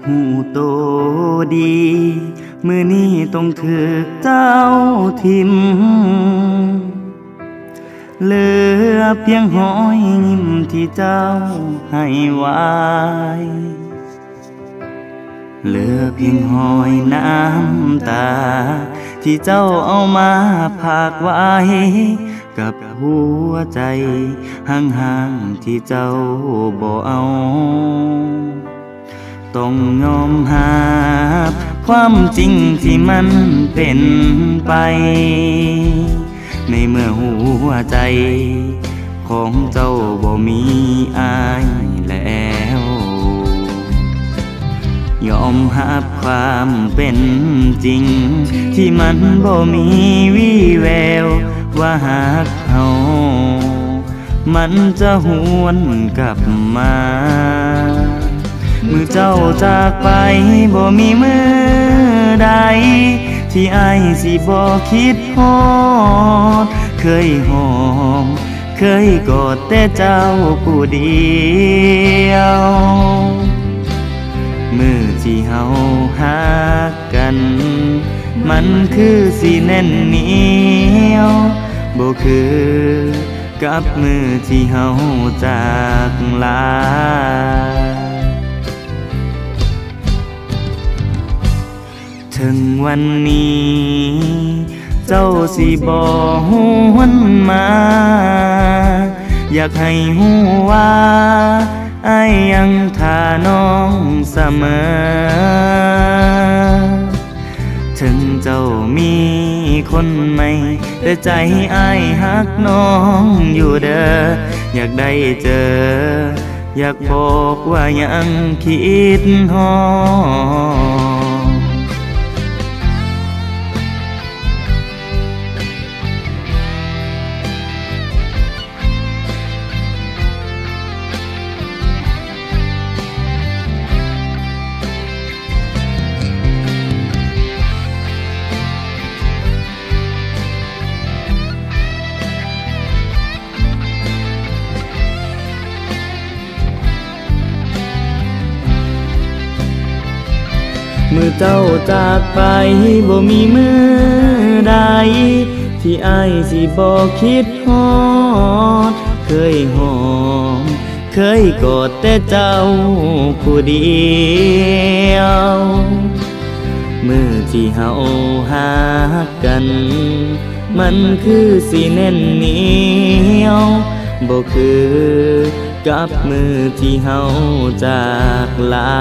หูโตดีมื้อนี้ต้องถึกเจ้าทิมเหลือเพียงหอยยิ้มที่เจ้าให้ไว้เหลือเพียงหอยน้ำตาที่เจ้าเอามาพากไว้กับหัวใจห่างๆที่เจ้าบ่เอาต้องยอมหาความจริงที่มันเป็นไปในเมื่อหัวใจของเจ้าบ่มีอายแล้วยอมรับความเป็นจริงที่มันบ่มีวี่แววว่าหากเฮามันจะหวนกลับมาเมื่อเจ้าจากไปบ่มีมือใดที่อ้ายสิบ่คิดฮอดเคยหอมเคยกอดแต่เจ้าผู้เดียวมือที่เฮาหักกันมันคือสิแน่นเหนียวบ่คือกับมือที่เฮาจากลาถึงวันนี้เจ้าสิบ่หวนมาอยากให้ฮู้ว่าอ้ายยังท่าน้องเสมอถึงเจ้ามีคนใหม่แต่ใจอ้ายฮักน้องอยู่เด้ออยากได้เจออยากบอกว่ายังคิดฮอดเมื่อเจ้าจากไปบ่มีมือใดที่อ้ายสิบ่คิดฮอดเคยหอมเคยกอดแต่เจ้าผู้เดียวมือที่เฮาหักกันมันคือสิแน่นเหนียวบ่คือกับมือที่เฮาจากลา